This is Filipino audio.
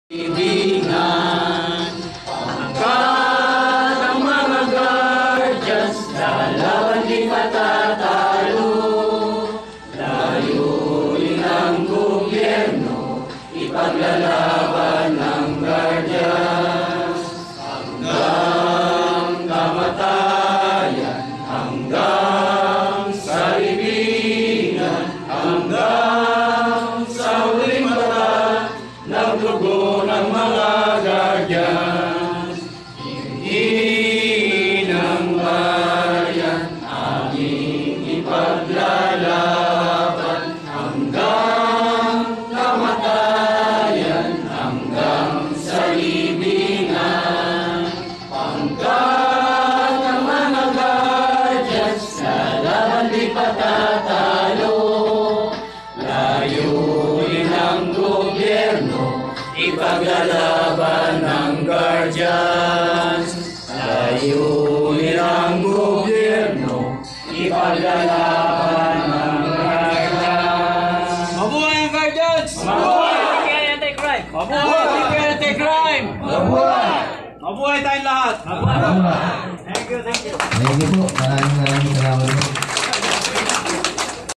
Ibingan, pangkat ang mga guardians, lalaban di matatalo. Layunin ang gobyerno, ipaglalaban ng guardians. Hanggang kamatayan, hanggang sa libingan, hanggang sa huling mata ng dugo ng mga guardians. Hindi ng bayan aming ipaglalaban hanggang kamatayan, hanggang sa libingan. Pangkat ng mga guardians, lalaban di patatalo. Layunin ang gobyerno, ipaglalaban ng guardians. Layunin ang gobyerno, ipaglalaban ng guardians. Mabuhay ang guardians! Mabuhay! Mabuhay ang anti-crime! Mabuhay ang anti-crime! Mabuhay! Mabuhay tayong lahat! Mabuhay! Thank you, thank you. Thank you po. Maraming salamat.